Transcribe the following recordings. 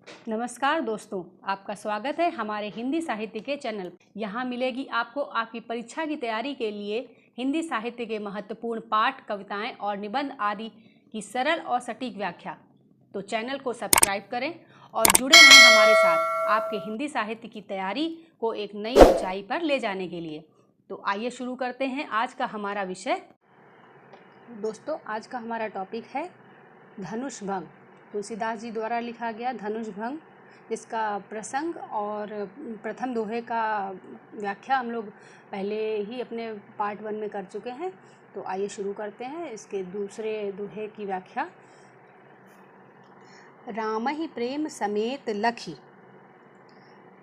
नमस्कार दोस्तों, आपका स्वागत है हमारे हिंदी साहित्य के चैनल। यहाँ मिलेगी आपको आपकी परीक्षा की तैयारी के लिए हिंदी साहित्य के महत्वपूर्ण पाठ, कविताएं और निबंध आदि की सरल और सटीक व्याख्या। तो चैनल को सब्सक्राइब करें और जुड़े रहें हमारे साथ आपके हिंदी साहित्य की तैयारी को एक नई ऊंचाई पर ले जाने के लिए। तो आइए शुरू करते हैं आज का हमारा विषय। दोस्तों, आज का हमारा टॉपिक है धनुष भंग। तुलसीदास जी द्वारा लिखा गया धनुष भंग, जिसका प्रसंग और प्रथम दोहे का व्याख्या हम लोग पहले ही अपने पार्ट 1 में कर चुके हैं। तो आइए शुरू करते हैं इसके दूसरे दोहे की व्याख्या। रामहि प्रेम समेत लखी,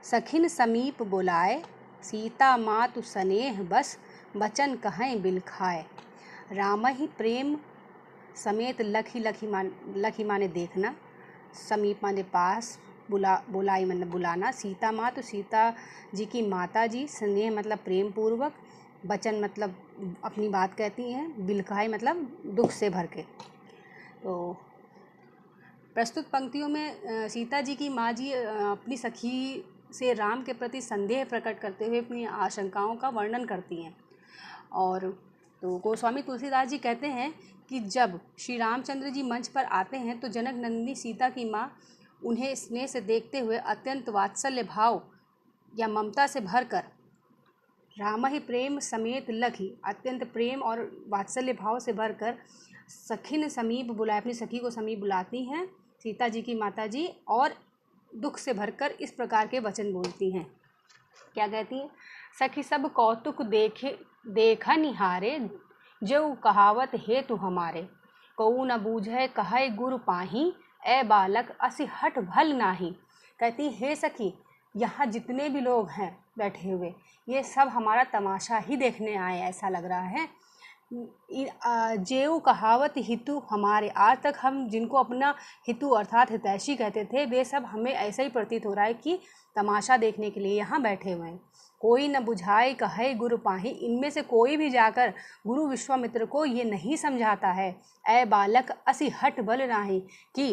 सखिन समीप बुलाए, सीता मातु स्नेह बस, बचन कहें बिलखाए। रामहि प्रेम समेत लखी, लखी माने देखना, समीप माने पास, बुलाई मतलब बुलाना, सीता माँ तो सीता जी की माता जी, स्नेह मतलब प्रेम पूर्वक, बचन मतलब अपनी बात कहती हैं, बिलखाए मतलब दुख से भर के। तो प्रस्तुत पंक्तियों में सीता जी की माँ जी अपनी सखी से राम के प्रति संदेह प्रकट करते हुए अपनी आशंकाओं का वर्णन करती हैं। और तो गोस्वामी तुलसीदास जी कहते हैं कि जब श्री रामचंद्र जी मंच पर आते हैं तो जनक नंदिनी सीता की माँ उन्हें स्नेह से देखते हुए अत्यंत वात्सल्य भाव या ममता से भरकर रामहि प्रेम समेत लखी, अत्यंत प्रेम और वात्सल्य भाव से भरकर सखिन समीप बुलाए, अपनी सखी को समीप बुलाती हैं सीता जी की माता जी, और दुख से भरकर इस प्रकार के वचन बोलती हैं। क्या कहती हैं? सखी सब कौतुक देखा निहारे, जो कहावत हेतु हमारे, कऊ न बूझे कहे गुरु पाही, ए बालक असि हट भल नाही। कहती हे सखी, यहाँ जितने भी लोग हैं बैठे हुए, ये सब हमारा तमाशा ही देखने आए ऐसा लग रहा है। जेऊ कहावत हितु हमारे, आज तक हम जिनको अपना हितु अर्थात हितैषी कहते थे, वे सब हमें ऐसा ही प्रतीत हो रहा है कि तमाशा देखने के लिए यहाँ बैठे हुए हैं। कोई न बुझाए कहे गुरु पाही, इनमें से कोई भी जाकर गुरु विश्वामित्र को ये नहीं समझाता है, ऐ बालक असि हट बल नाही, कि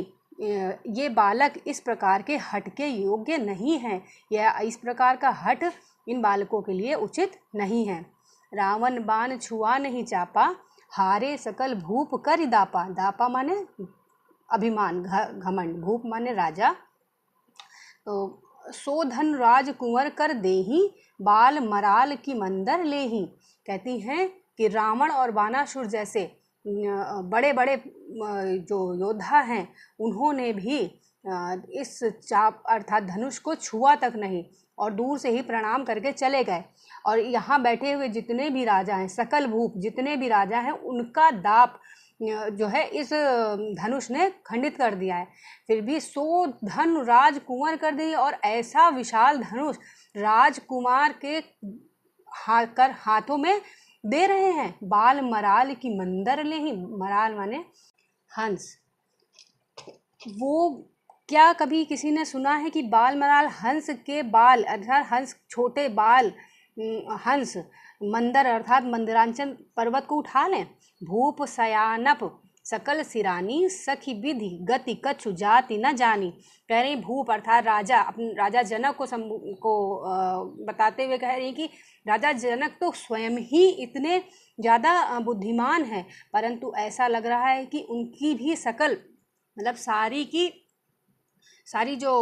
ये बालक इस प्रकार के हट के योग्य नहीं हैं, या इस प्रकार का हट इन बालकों के लिए उचित नहीं है। रावण बाण छुआ नहीं चापा, हारे सकल भूप कर दापा, दापा माने अभिमान घमंड, भूप माने राजा। तो सो धन राज कुंवर कर देही, बाल मराल की मंदर लेही। कहती हैं कि रावण और बानासुर जैसे बड़े बड़े जो योद्धा हैं, उन्होंने भी इस चाप अर्थात धनुष को छुआ तक नहीं और दूर से ही प्रणाम करके चले गए। और यहाँ बैठे हुए जितने भी राजा हैं, सकल भूप जितने भी राजा हैं, उनका दाप जो है इस धनुष ने खंडित कर दिया है। फिर भी सो धन राजकुंवर कर दी, और ऐसा विशाल धनुष राजकुमार के हाथों में दे रहे हैं। बाल मराल की मंदर ले ही, मराल माने हंस। वो क्या कभी किसी ने सुना है कि बाल मराल हंस के बाल अर्थात हंस छोटे बाल हंस मंदर अर्थात मंदरांचल पर्वत को उठा लें? भूप सयानप सकल सिरानी, सखी विधि गति कछु जाति न जानी। कह रही भूप अर्थात राजा, अपने राजा जनक को बताते हुए कह रही कि राजा जनक तो स्वयं ही इतने ज़्यादा बुद्धिमान हैं, परंतु ऐसा लग रहा है कि उनकी भी सकल मतलब सारी जो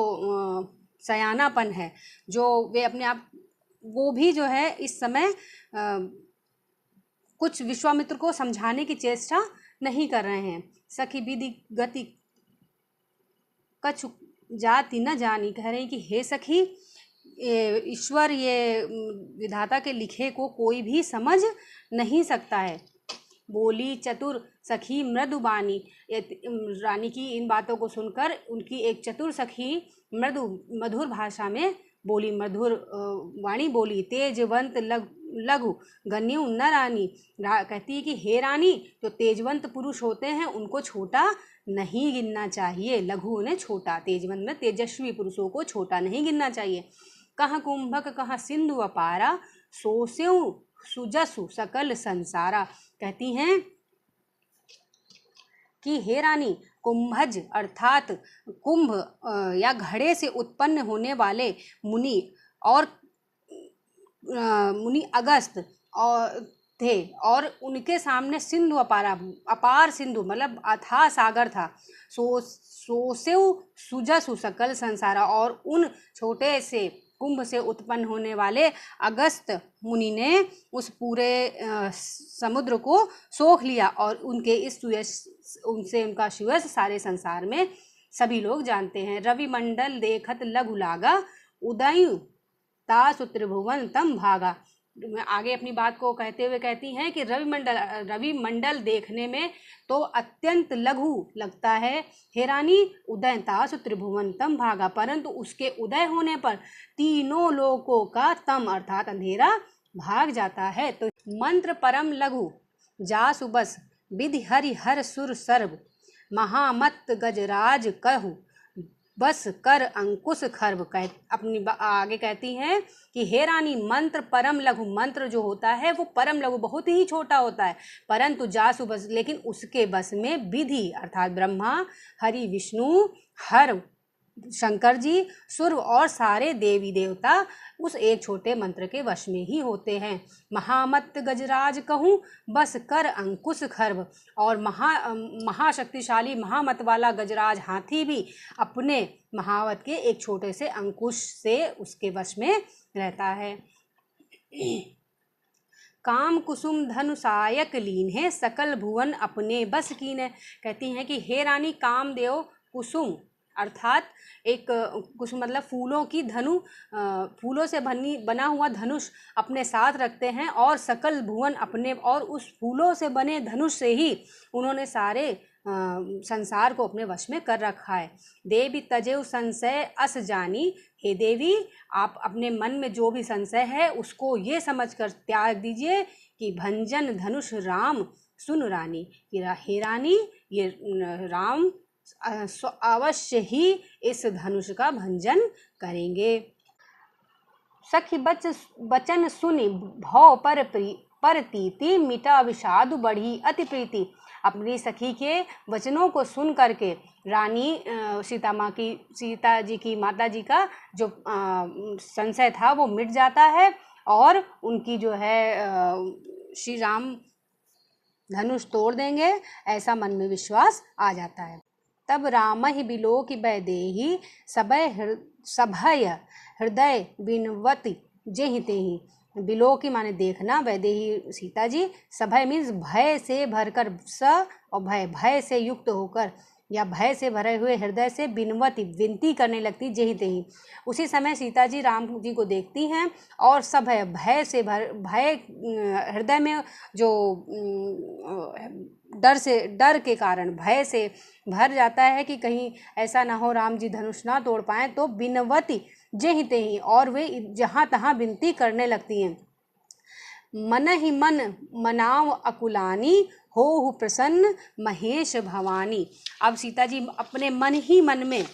सयानापन है, जो वे अपने आप, वो भी जो है इस समय कुछ विश्वामित्र को समझाने की चेष्टा नहीं कर रहे हैं। सखी विधि गति कछु जाति न जानी। कह रहे हैं कि हे सखी, ईश्वर ये विधाता के लिखे को कोई भी समझ नहीं सकता है। बोली चतुर सखी मृदुबानी, रानी की इन बातों को सुनकर उनकी एक चतुर सखी मधुर भाषा में बोली, मधुर वाणी बोली। तेजवंत लघु गण्यु न रानी, कहती है कि हे रानी, जो तेजवंत पुरुष होते हैं उनको छोटा नहीं गिनना चाहिए। लघु ने छोटा, तेजवंत में तेजस्वी पुरुषों को छोटा नहीं गिनना चाहिए। कहाँ कुंभक कहाँ सिंधु अपारा, सोस्यु सुजसु सकल संसारा। कहती हैं कि हे रानी, कुंभज अर्थात कुंभ या घड़े से उत्पन्न होने वाले मुनि और मुनि अगस्त और थे, और उनके सामने सिंधु अपार सिंधु मतलब अथाह सागर था। सोसेव सुजसु सकल संसारा, और उन छोटे से कुंभ से उत्पन्न होने वाले अगस्त मुनि ने उस पूरे समुद्र को सोख लिया, और उनके इस उनसे उनका सुयश सारे संसार में सभी लोग जानते हैं। रवि मंडल देखत लघु लागा, उदय तासु त्रिभुवन तम भागा। आगे अपनी बात को कहते हुए कहती हैं कि रवि मंडल देखने में तो अत्यंत लघु लगता है हे रानी, उदय तासु त्रिभुवन तम भागा, परंतु उसके उदय होने पर तीनों लोकों का तम अर्थात अंधेरा भाग जाता है। तो मंत्र परम लघु जासु बस, विधि हरि हर सुर सर्व, महामत गजराज कहु, बस कर अंकुश खर्व। अपनी आगे कहती हैं कि हे रानी, मंत्र परम लघु, मंत्र जो होता है वो परम लघु बहुत ही छोटा होता है, परंतु जासु बस, लेकिन उसके बस में विधि अर्थात ब्रह्मा, हरि विष्णु, हर शंकर जी, सुर और सारे देवी देवता उस एक छोटे मंत्र के वश में ही होते हैं। महामत गजराज कहूँ, बस कर अंकुश खर्व, और महाशक्तिशाली महामत वाला गजराज हाथी भी अपने महावत के एक छोटे से अंकुश से उसके वश में रहता है। काम कुसुम धनुषायक लीन है, सकल भुवन अपने बस कीन। कहती हैं कि हे रानी, कामदेव कुसुम अर्थात एक कुसुम मतलब फूलों की धनु, फूलों से बना हुआ धनुष अपने साथ रखते हैं, और सकल भुवन अपने, और उस फूलों से बने धनुष से ही उन्होंने सारे संसार को अपने वश में कर रखा है। देवी तजेव संशय अस जानी, हे देवी आप अपने मन में जो भी संशय है उसको ये समझकर त्याग दीजिए कि भंजन धनुष राम सुन रानी, हे रानी ये राम अवश्य ही इस धनुष का भंजन करेंगे। सखी बचन सुनी भव पर तीति, मिटा विषादु बढ़ी अति प्रीति। अपनी सखी के वचनों को सुन करके रानी सीता जी की माता जी का जो संशय था वो मिट जाता है, और उनकी जो है श्री राम धनुष तोड़ देंगे ऐसा मन में विश्वास आ जाता है। तब राम ही बिलोकि वैदेही, सभय हृदय बिनवती जेहि तेहि। बिलोकि माने देखना, वैदेही सीता जी, सभय मीन्स भय से भरकर, स और भय से युक्त होकर या भय से भरे हुए हृदय से बिनवती विनती करने लगती जेहि तेहि। उसी समय सीता जी राम जी को देखती हैं, और सब भय से भय हृदय में जो डर के कारण भय से भर जाता है कि कहीं ऐसा ना हो राम जी धनुष ना तोड़ पाएँ, तो बिनवती जेहि तेहि, और वे जहाँ तहाँ विनती करने लगती हैं। मन ही मन मनाव अकुलानी, हो प्रसन्न महेश भवानी। अब सीता जी अपने मन ही मन में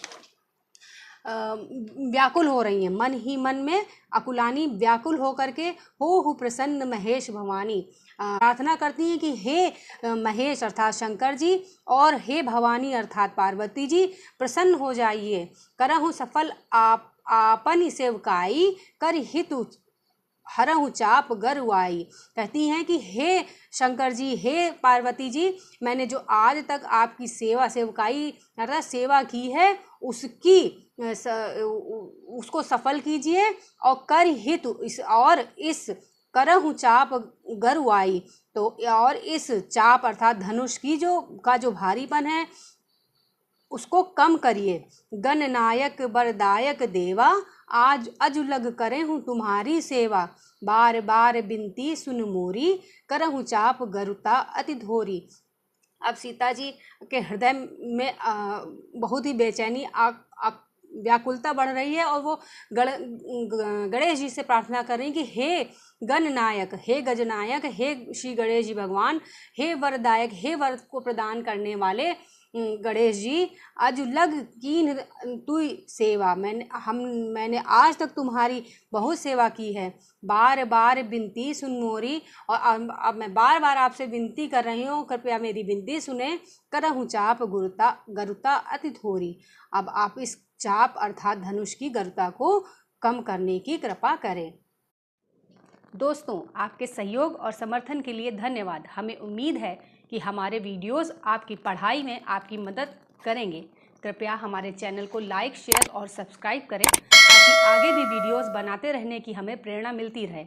व्याकुल हो रही हैं, मन ही मन में अकुलानी व्याकुल हो करके हो प्रसन्न महेश भवानी प्रार्थना करती हैं कि हे महेश अर्थात शंकर जी, और हे भवानी अर्थात पार्वती जी, प्रसन्न हो जाइए, करहु सफल आपन सेवकाई, कर हितु हरहु चाप गरुआई। कहती हैं कि हे शंकर जी, हे पार्वती जी, मैंने जो आज तक आपकी सेवकाई अर्थात सेवा की है उसको सफल कीजिए, और कर हितु इस करहु चाप गरुआई, तो और इस चाप अर्थात धनुष की जो भारीपन है उसको कम करिए। गणनायक बरदायक देवा, आज अजुलग करे हूँ तुम्हारी सेवा, बार बार बिनती सुन मोरी, करहु चाप गरुता अति धोरी। अब सीता जी के हृदय में बहुत ही बेचैनी व्याकुलता बढ़ रही है, और वो गणेश जी से प्रार्थना कर रही हैं कि हे गणनायक, हे गजनायक, हे श्री गणेश जी भगवान, हे वरदायक, हे वर को प्रदान करने वाले, गणेश जी अजुलग कीन तुई सेवा, मैंने आज तक तुम्हारी बहुत सेवा की है। बार बार विनती सुन मोरी, और अब मैं बार बार आपसे विनती कर रही हूँ, कृपया मेरी विनती सुने। करहूँ चाप गरुता अति थोरी। अब आप इस चाप अर्थात धनुष की गरुता को कम करने की कृपा करें। दोस्तों, आपके सहयोग और समर्थन के लिए धन्यवाद। हमें उम्मीद है कि हमारे वीडियोस आपकी पढ़ाई में आपकी मदद करेंगे। कृपया हमारे चैनल को लाइक, शेयर और सब्सक्राइब करें ताकि आगे भी वीडियोस बनाते रहने की हमें प्रेरणा मिलती रहे।